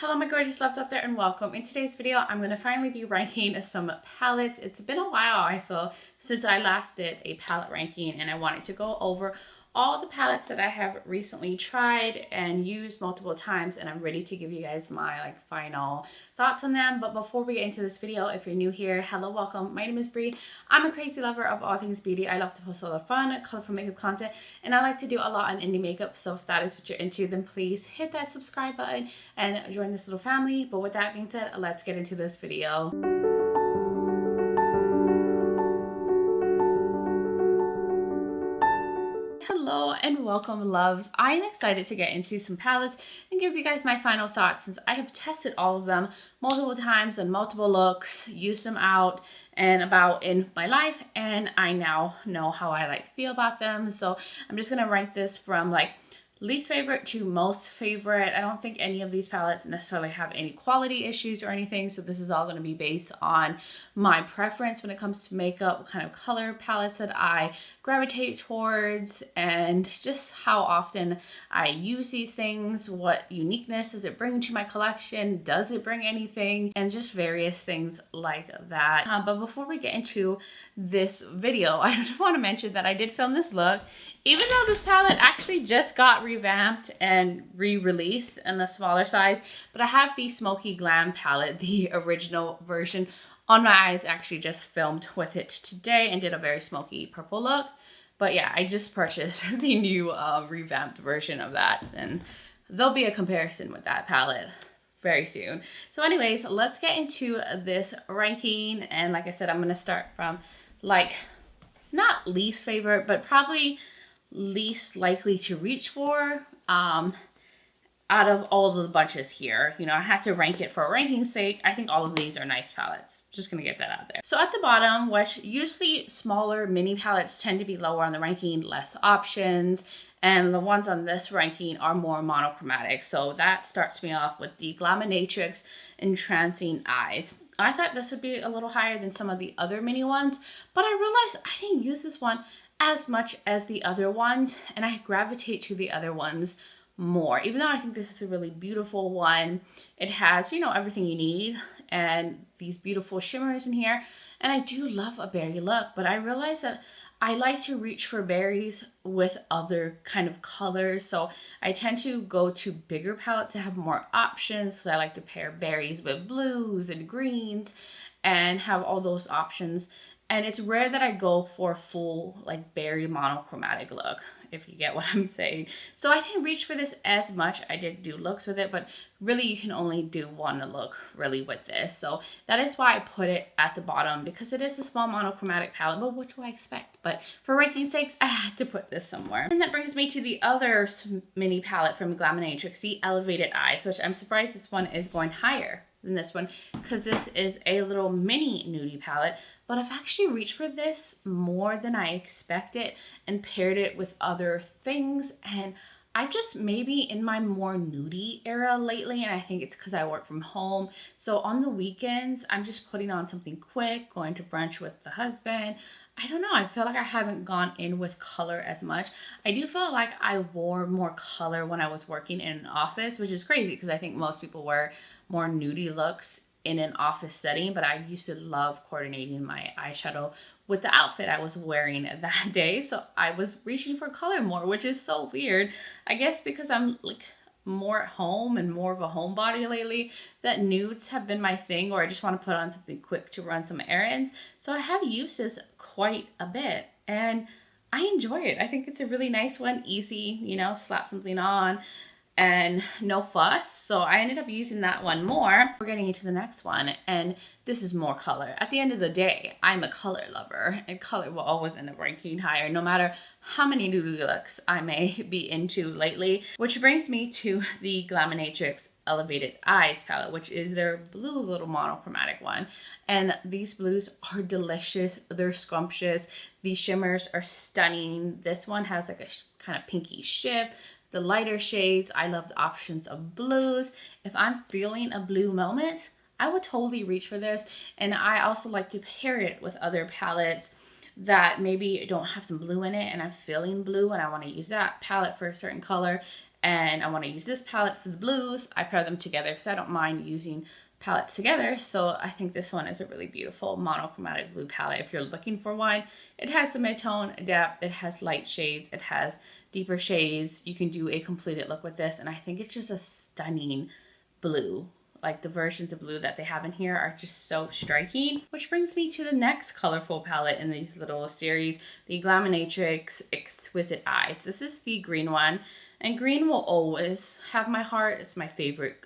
Hello my gorgeous loves out there and welcome. In today's video, I'm going to finally be ranking some palettes. It's been a while, I feel, since I last did a palette ranking, and I wanted to go over all the palettes that I have recently tried and used multiple times, and I'm ready to give you guys my final thoughts on them. But before we get into this video, if you're new here, hello, welcome. My name is Bree. I'm a crazy lover of all things beauty. I love to post a lot of fun, colorful makeup content, and I like to do a lot on indie makeup. So if that is what you're into, then please hit that subscribe button and join this little family. But with that being said, let's get into this video. Hello and welcome, loves. I am excited to get into some palettes and give you guys my final thoughts, since I have tested all of them multiple times and multiple looks, used them out and about in my life, and I now know how I feel about them. So I'm just gonna rank this from least favorite to most favorite. I don't think any of these palettes necessarily have any quality issues or anything, so this is all going to be based on my preference when it comes to makeup, what kind of color palettes that I gravitate towards, and just how often I use these things. What uniqueness does it bring to my collection? Does it bring anything? And just various things like that. But before we get into this video, I just want to mention that I did film this look, even though this palette actually just got revamped and re-released in a smaller size. But I have the Smokey Glam palette, the original version, on my eyes. Actually just filmed with it today and did a very smoky purple look. But yeah, I just purchased the new revamped version of that, and there'll be a comparison with that palette very soon. So anyways, let's get into this ranking. And like I said, I'm going to start from not least favorite, but probably least likely to reach for out of all of the bunches here. You know, I had to rank it for a ranking's sake. I think all of these are nice palettes. Just gonna get that out there. So at the bottom, which usually smaller mini palettes tend to be lower on the ranking, less options, and the ones on this ranking are more monochromatic. So that starts me off with the DedeSignature Entrancing Eyes. I thought this would be a little higher than some of the other mini ones, but I realized I didn't use this one as much as the other ones, and I gravitate to the other ones more. Even though I think this is a really beautiful one, it has, you know, everything you need and these beautiful shimmers in here, and I do love a berry look, but I realized that I like to reach for berries with other kind of colors. So I tend to go to bigger palettes that have more options. So I like to pair berries with blues and greens and have all those options. And it's rare that I go for a full berry monochromatic look, if you get what I'm saying. So I didn't reach for this as much. I did do looks with it, but really you can only do one look really with this. So that is why I put it at the bottom, because it is a small monochromatic palette, but what do I expect? But for ranking sakes, I had to put this somewhere. And that brings me to the other mini palette from DedeSignature, the Affliated Eyes, which I'm surprised this one is going higher than this one, because this is a little mini nudie palette, but I've actually reached for this more than I expected and paired it with other things, and I've just maybe in my more nudie era lately, and I think it's because I work from home. So on the weekends, I'm just putting on something quick, going to brunch with the husband. I don't know, I feel like I haven't gone in with color as much. I do feel like I wore more color when I was working in an office, which is crazy because I think most people wear more nudie looks in an office setting, but I used to love coordinating my eyeshadow with the outfit I was wearing that day. So I was reaching for color more, which is so weird. I guess because I'm more at home and more of a homebody lately, that nudes have been my thing, or I just want to put on something quick to run some errands. So I have used this quite a bit and I enjoy it. I think it's a really nice one, easy, you know, slap something on and no fuss. So I ended up using that one more. We're getting into the next one, and this is more color. At the end of the day, I'm a color lover, and color will always end up ranking higher no matter how many nudie looks I may be into lately. Which brings me to the DedeSignature Elevated Eyes palette, which is their blue little monochromatic one. And these blues are delicious. They're scrumptious. These shimmers are stunning. This one has a kind of pinky shift. The lighter shades, I love the options of blues. If I'm feeling a blue moment, I would totally reach for this. And I also like to pair it with other palettes that maybe don't have some blue in it and I'm feeling blue and I want to use that palette for a certain color. and I want to use this palette for the blues, I pair them together because I don't mind using palettes together. So I think this one is a really beautiful monochromatic blue palette if you're looking for one. It has the mid-tone depth, it has light shades, it has deeper shades. You can do a completed look with this, and I think it's just a stunning blue. Like the versions of blue that they have in here are just so striking. Which brings me to the next colorful palette in these little series, the Glaminatrix Exquisite Eyes. This is the green one, and green will always have my heart. It's my favorite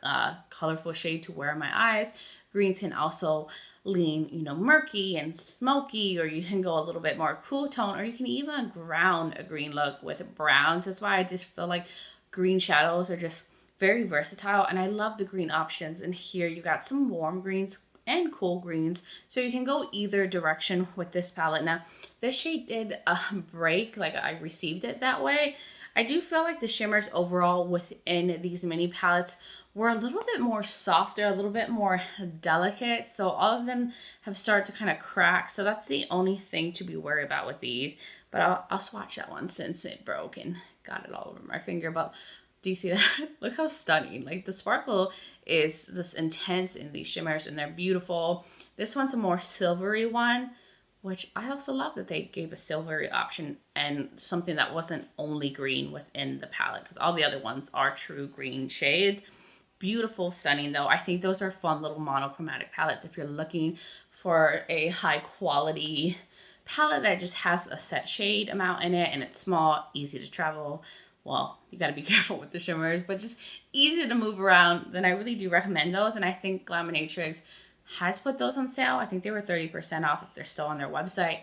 colorful shade to wear on my eyes. Greens can also lean, you know, murky and smoky, or you can go a little bit more cool tone, or you can even ground a green look with browns. That's why I just feel like green shadows are just very versatile, and I love the green options. And here you got some warm greens and cool greens, so you can go either direction with this palette. Now this shade did break, like I received it that way. I do feel like the shimmers overall within these mini palettes were a little bit more softer, a little bit more delicate, so all of them have started to kind of crack. So that's the only thing to be worried about with these, but I'll swatch that one since it broke and got it all over my finger. But do you see that? Look how stunning. Like the sparkle is this intense in these shimmers, and they're beautiful. This one's a more silvery one, which I also love that they gave a silvery option and something that wasn't only green within the palette, because all the other ones are true green shades. Beautiful, stunning though. I think those are fun little monochromatic palettes if you're looking for a high quality palette that just has a set shade amount in it and it's small, easy to travel. Well, you got to be careful with the shimmers, but just easy to move around. Then I really do recommend those. And I think Glaminatrix has put those on sale. I think they were 30% off if they're still on their website.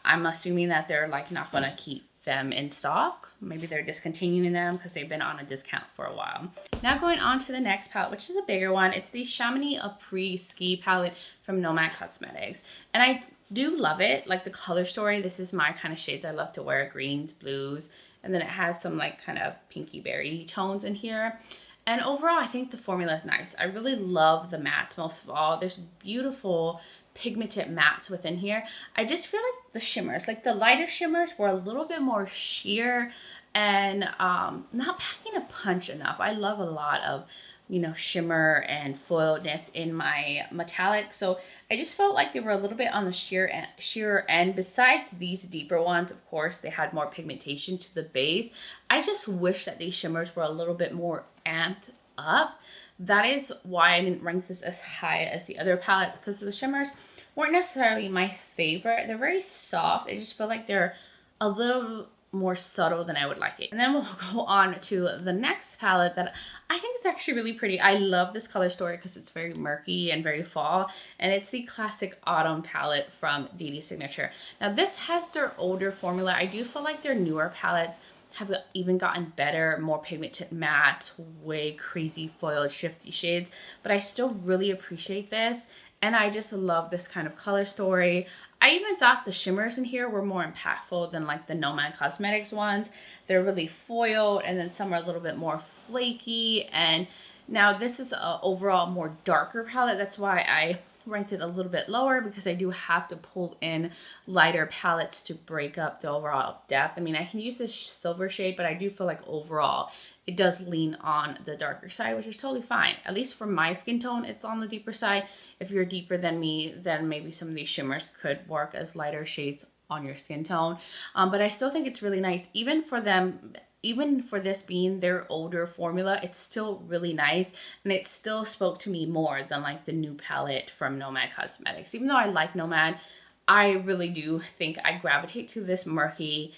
I'm assuming that they're like not going to keep them in stock. Maybe they're discontinuing them because they've been on a discount for a while. Now going on to the next palette, which is a bigger one. It's the Chamonix Après Ski palette from Nomad Cosmetics. And I do love it. Like the color story, this is my kind of shades I love to wear. Greens, blues, and then it has some like kind of pinky berry tones in here. And overall, I think the formula is nice. I really love the mattes most of all. There's beautiful pigmented mattes within here. I just feel like the shimmers, like the lighter shimmers, were a little bit more sheer and not packing a punch enough. I love a lot of, you know, shimmer and foiledness in my metallic. So I just felt like they were a little bit on the sheerer end. Besides these deeper ones, of course, they had more pigmentation to the base. I just wish that these shimmers were a little bit more amped up. That is why I didn't rank this as high as the other palettes, because the shimmers weren't necessarily my favorite. They're very soft. I just feel like they're a little more subtle than I would like it. And then we'll go on to the next palette that I think is actually really pretty. I love this color story because it's very murky and very fall, and it's the classic autumn palette from DedeSignature. Now this has their older formula. I do feel like their newer palettes have even gotten better, more pigmented mattes, way crazy foiled shifty shades, but I still really appreciate this, and I just love this kind of color story. I even thought the shimmers in here were more impactful than like the Nomad Cosmetics ones. They're really foiled, and then some are a little bit more flaky. And now this is a overall more darker palette. That's why I ranked it a little bit lower, because I do have to pull in lighter palettes to break up the overall depth. I mean, I can use this silver shade, but I do feel like overall it does lean on the darker side, which is totally fine. At least for my skin tone, it's on the deeper side. If you're deeper than me, then maybe some of these shimmers could work as lighter shades on your skin tone. But I still think it's really nice. Even for this being their older formula, it's still really nice, and it still spoke to me more than like the new palette from Nomad Cosmetics. Even though I like Nomad, I really do think I gravitate to this murky,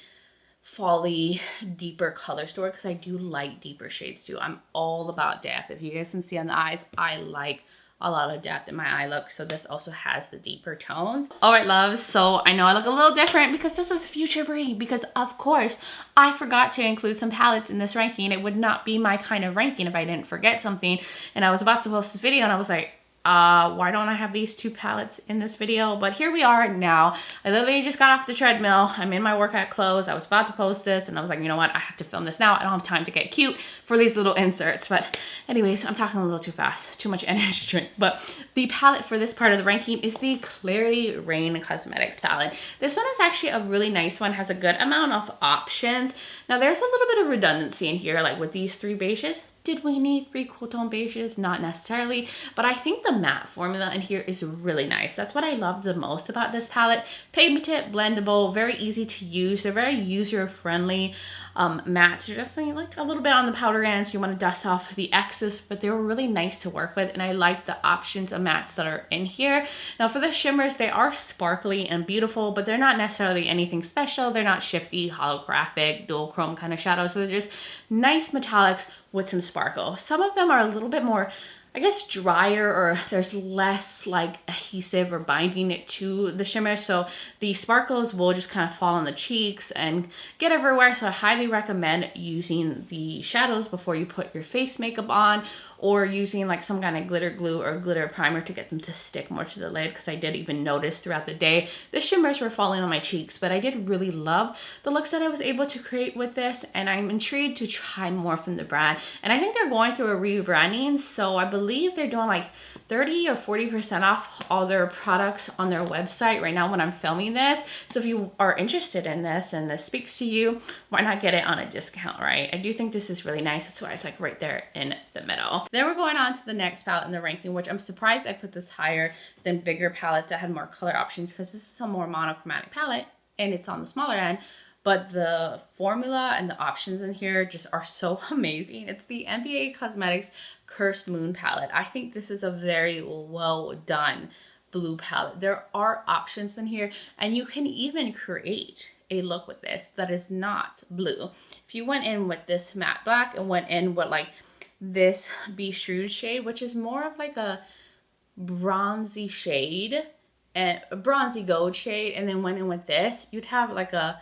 folly, deeper color story, because I do like deeper shades too. I'm all about depth. If you guys can see on the eyes, I like a lot of depth in my eye look, so this also has the deeper tones. All right, loves, so I know I look a little different because this is future Brie, because of course I forgot to include some palettes in this ranking. It would not be my kind of ranking if I didn't forget something, and I was about to post this video and I was like, why don't I have these two palettes in this video? But here we are now. I literally just got off the treadmill. I'm in my workout clothes. I was about to post this and I was like, you know what? I have to film this now. I don't have time to get cute for these little inserts. But anyways, I'm talking a little too fast. Too much energy drink. But the palette for this part of the ranking is the Clarity Rain Cosmetics palette. This one is actually a really nice one. Has a good amount of options. Now there's a little bit of redundancy in here, like with these three beiges. Did we need 3 cool tone beiges? Not necessarily, but I think the matte formula in here is really nice. That's what I love the most about this palette. Pigmented, blendable, very easy to use. They're very user-friendly. Mattes are definitely like a little bit on the powder end, so you want to dust off the excess, but they were really nice to work with, and I like the options of mattes that are in here. Now for the shimmers, they are sparkly and beautiful, but they're not necessarily anything special. They're not shifty, holographic, dual chrome kind of shadows, so they're just nice metallics with some sparkle. Some of them are a little bit more, I guess, drier, or there's less like adhesive or binding it to the shimmer, so the sparkles will just kind of fall on the cheeks and get everywhere. So I highly recommend using the shadows before you put your face makeup on, or using like some kind of glitter glue or glitter primer to get them to stick more to the lid, because I did even notice throughout the day the shimmers were falling on my cheeks. But I did really love the looks that I was able to create with this, and I'm intrigued to try more from the brand. And I think they're going through a rebranding, so I believe they're doing like 30 or 40% off all their products on their website right now when I'm filming this. So if you are interested in this and this speaks to you, why not get it on a discount, right? I do think this is really nice. That's why it's like right there in the middle. Then we're going on to the next palette in the ranking, which I'm surprised I put this higher than bigger palettes that had more color options, because this is a more monochromatic palette and it's on the smaller end. But the formula and the options in here just are so amazing. It's the NBA Cosmetics Cursed Moon palette. I think this is a very well done blue palette. There are options in here, and you can even create a look with this that is not blue. If you went in with this matte black and went in with like this Be Shrewd shade, which is more of like a bronzy shade, and a bronzy gold shade, and then went in with this, you'd have like a,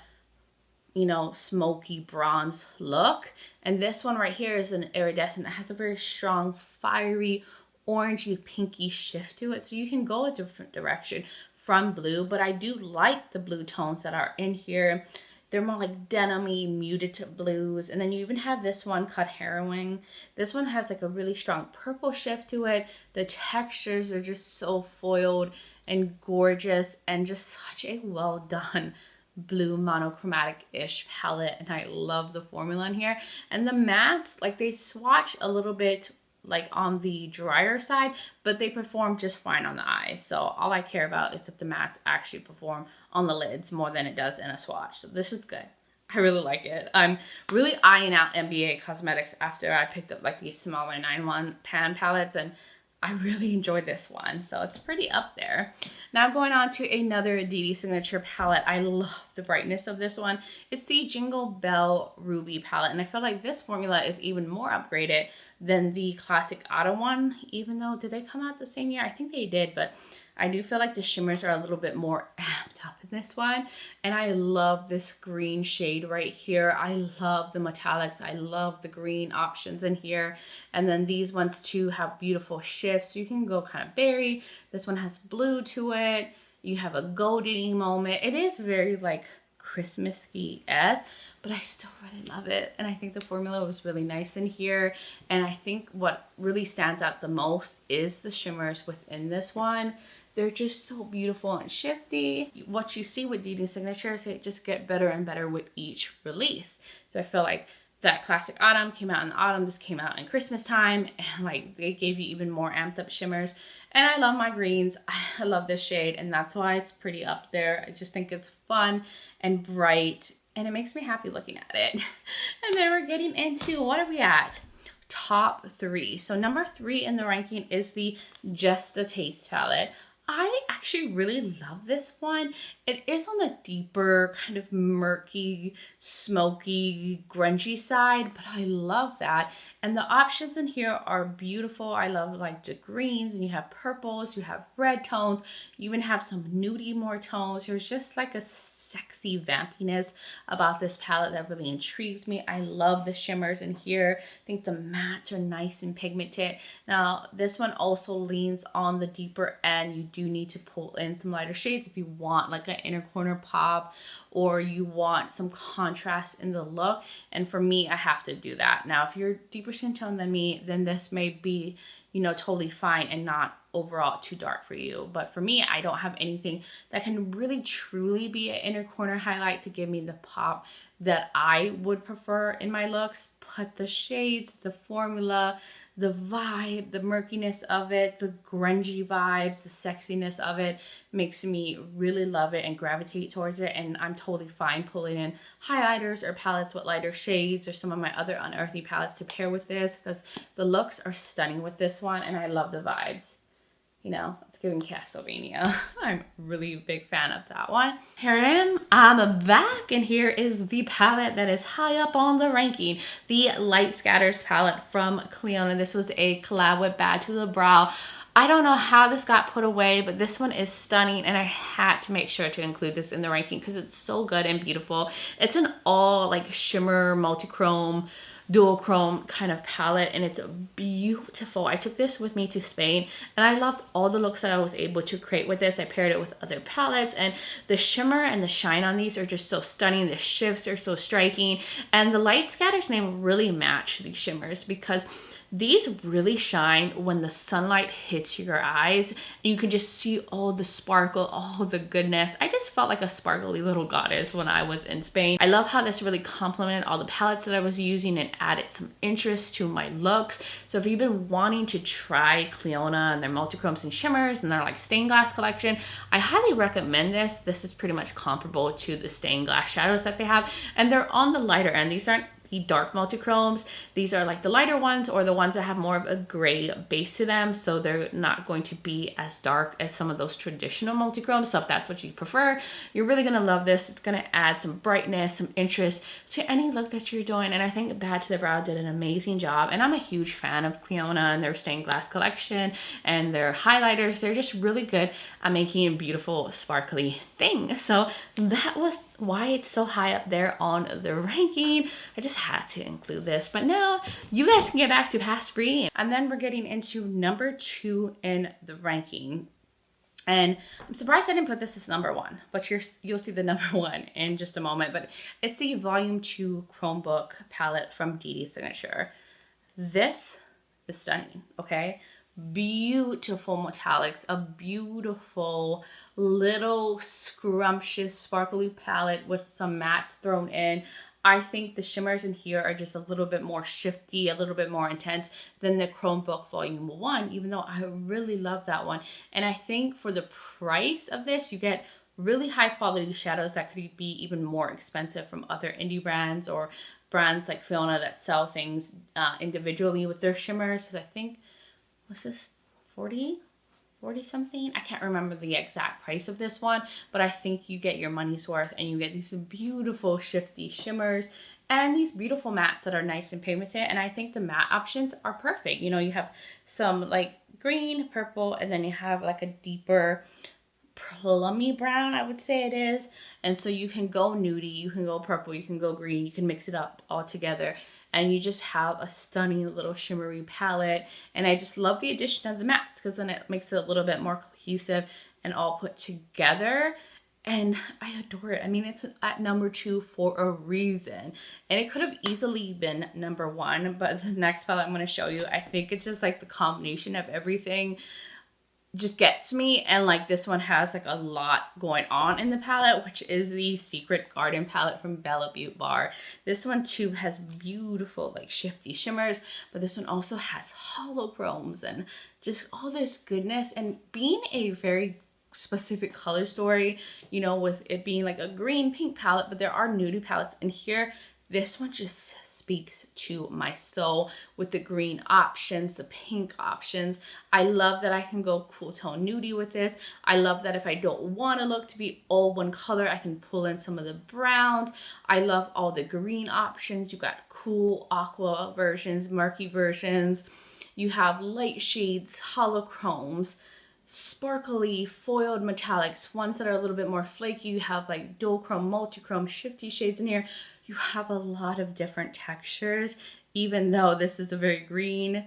you know, smoky bronze look. And this one right here is an iridescent that has a very strong fiery orangey pinky shift to it, so you can go a different direction from blue. But I do like the blue tones that are in here. They're more like denim-y, muted blues. And then you even have this one, Cut Heroin. This one has like a really strong purple shift to it. The textures are just so foiled and gorgeous, and just such a well done blue monochromatic-ish palette. And I love the formula in here. And the mattes, like, they swatch a little bit like on the drier side, but they perform just fine on the eyes. So all I care about is if the mattes actually perform on the lids more than it does in a swatch. So this is good. I really like it. I'm really eyeing out NBA Cosmetics after I picked up like these smaller 9-1 pan palettes, and I really enjoyed this one, so it's pretty up there. Now going on to another DedeSignature palette. I love the brightness of this one. It's the Jingle Bell Ruby palette, and I feel like this formula is even more upgraded than the classic autumn one, even though, did they come out the same year? I think they did, but I do feel like the shimmers are a little bit more amped up in this one. And I love this green shade right here. I love the metallics. I love the green options in here. And then these ones too have beautiful shifts. So you can go kind of berry. This one has blue to it. You have a golden moment. It is very like Christmas-y-esque, but I still really love it. And I think the formula was really nice in here. And I think what really stands out the most is the shimmers within this one. They're just so beautiful and shifty. What you see with DedeSignature is it just get better and better with each release. So I feel like that classic autumn came out in the autumn. This came out in Christmas time, and like they gave you even more amped up shimmers. And I love my greens. I love this shade, and that's why it's pretty up there. I just think it's fun and bright, and it makes me happy looking at it. And then we're getting into, what are we at? Top 3. So number 3 in the ranking is the Just a Taste palette. I actually really love this one. It is on the deeper, kind of murky, smoky, grungy side, but I love that. And the options in here are beautiful. I love like the greens, and you have purples, you have red tones, you even have some nudie more tones. There's just like a sexy vampiness about this palette that really intrigues me. I love the shimmers in here. I think the mattes are nice and pigmented. Now, this one also leans on the deeper end. You do need to pull in some lighter shades if you want like an inner corner pop, or you want some contrast in the look. And for me, I have to do that. Now, if you're deeper skin tone than me, then this may be, you know, totally fine and not overall too dark for you. But for me, I don't have anything that can really truly be an inner corner highlight to give me the pop that I would prefer in my looks. But the shades, the formula, the vibe, the murkiness of it, the grungy vibes, the sexiness of it makes me really love it and gravitate towards it. And I'm totally fine pulling in highlighters or palettes with lighter shades or some of my other unearthly palettes to pair with this, because the looks are stunning with this one and I love the vibes. You know, it's giving Castlevania. I'm a really big fan of that one. Here I am, I'm back, and here is the palette that is high up on the ranking. The Light Scatters palette from Clionadh. This was a collab with Bad to the Brow. I don't know how this got put away, but this one is stunning, and I had to make sure to include this in the ranking because it's so good and beautiful. It's an all like shimmer, multi-chrome, dual chrome kind of palette, and it's beautiful. I took this with me to Spain and I loved all the looks that I was able to create with this. I paired it with other palettes, and the shimmer and the shine on these are just so stunning. The shifts are so striking, and the Light Scatters name really match these shimmers because these really shine when the sunlight hits your eyes and you can just see all the sparkle, all the goodness. I just felt like a sparkly little goddess when I was in Spain. I love how this really complemented all the palettes that I was using and added some interest to my looks. So if you've been wanting to try Clionadh and their multi-chromes and shimmers and their like stained glass collection, I highly recommend this. This is pretty much comparable to the stained glass shadows that they have, and they're on the lighter end. These aren't the dark multi-chromes. These are like the lighter ones, or the ones that have more of a gray base to them, so they're not going to be as dark as some of those traditional multi-chromes. So if that's what you prefer, you're really gonna love this. It's gonna add some brightness, some interest to any look that you're doing, and I think Bad to the Brow did an amazing job. And I'm a huge fan of Clionadh and their stained glass collection and their highlighters. They're just really good at making beautiful sparkly things. So that was why it's so high up there on the ranking. I just had to include this. But now you guys can get back to Past Brie, and then we're getting into number 2 in the ranking. And I'm surprised I didn't put this as number 1, but you'll see the number 1 in just a moment. But it's the Volume 2 Chromebook palette from DedeSignature. This is stunning, okay? Beautiful metallics, a beautiful little scrumptious sparkly palette with some mattes thrown in. I think the shimmers in here are just a little bit more shifty, a little bit more intense than the Chromebook Volume 1, even though I really love that one. And I think for the price of this, you get really high quality shadows that could be even more expensive from other indie brands or brands like Clionadh that sell things individually with their shimmers. So I think, what's this, 40 something? I can't remember the exact price of this one, but I think you get your money's worth and you get these beautiful shifty shimmers and these beautiful mattes that are nice and pigmented. And I think the matte options are perfect. You know, you have some like green, purple, and then you have like a deeper plummy brown, I would say it is. And so you can go nudie, you can go purple, you can go green, you can mix it up all together, and you just have a stunning little shimmery palette. And I just love the addition of the mattes because then it makes it a little bit more cohesive and all put together. And I adore it. I mean, it's at number 2 for a reason. And it could have easily been number 1, but the next palette I'm going to show you, I think it's just like the combination of everything just gets me. And like this one has like a lot going on in the palette, which is the Secret Garden palette from Beaute Bar. This one too has beautiful like shifty shimmers, but this one also has holochromes and just all this goodness. And being a very specific color story, you know, with it being like a green pink palette, but there are nudie palettes in here, this one just speaks to my soul with the green options, the pink options. I love that I can go cool tone nudie with this. I love that if I don't want to look to be all one color, I can pull in some of the browns. I love all the green options. You got cool aqua versions, murky versions. You have light shades, holochromes, sparkly foiled metallics, ones that are a little bit more flaky. You have like dual chrome, multi-chrome, shifty shades in here. You have a lot of different textures, even though this is a very green,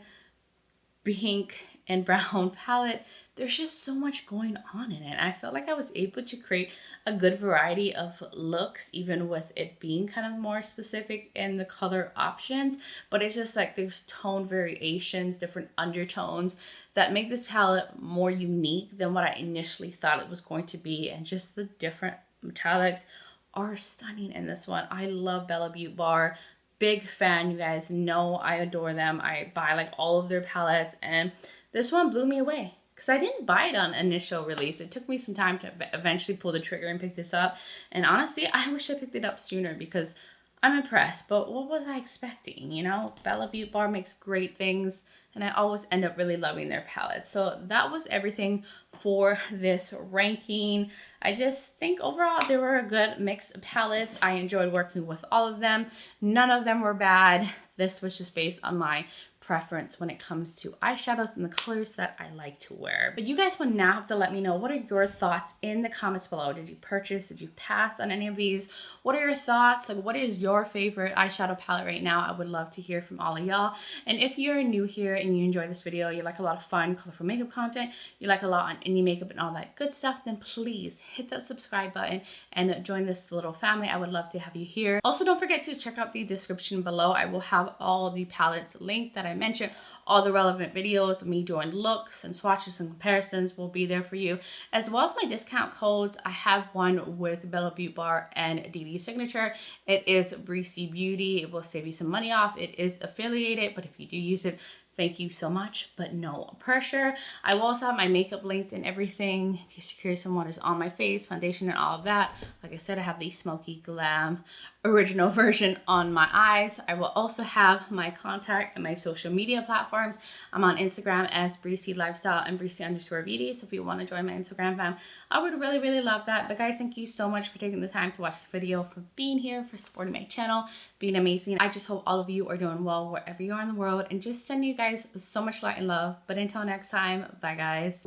pink, and brown palette. There's just so much going on in it. I felt like I was able to create a good variety of looks, even with it being kind of more specific in the color options. But it's just like there's tone variations, different undertones that make this palette more unique than what I initially thought it was going to be. And just the different metallics are stunning in this one. I love Bella Beaute Bar. Big fan, you guys know I adore them. I buy like all of their palettes, and this one blew me away because I didn't buy it on initial release. It took me some time to eventually pull the trigger and pick this up. And honestly, I wish I picked it up sooner because I'm impressed. But what was I expecting? You know, Bella Beaute Bar makes great things, and I always end up really loving their palettes. So that was everything for this ranking. I just think overall they were a good mix of palettes. I enjoyed working with all of them. None of them were bad. This was just based on my preference when it comes to eyeshadows and the colors that I like to wear. But you guys will now have to let me know, what are your thoughts in the comments below? Did you purchase? Did you pass on any of these? What are your thoughts? Like, what is your favorite eyeshadow palette right now? I would love to hear from all of y'all. And if you're new here and you enjoy this video, you like a lot of fun, colorful makeup content, you like a lot on indie makeup and all that good stuff, then please hit that subscribe button and join this little family. I would love to have you here. Also, don't forget to check out the description below. I will have all the palettes linked that I mentioned. All the relevant videos of me doing looks and swatches and comparisons will be there for you, as well as my discount codes. I have one with Bella Beaute Bar and DedeSignature. It is Breezy Beauty. It will save you some money off. It is affiliated, but if you do use it, thank you so much, but no pressure. I will also have my makeup linked and everything, in case you're curious on what is on my face, foundation and all of that. Like I said, I have the Smokey Glam original version on my eyes. I will also have my contact and my social media platforms. I'm on Instagram as Breezy Lifestyle and Breezy_Beauty. So if you want to join my Instagram fam, I would really, really love that. But guys, thank you so much for taking the time to watch the video, for being here, for supporting my channel, being amazing. I just hope all of you are doing well wherever you are in the world, and just send you guys so much light and love. But until next time, bye guys.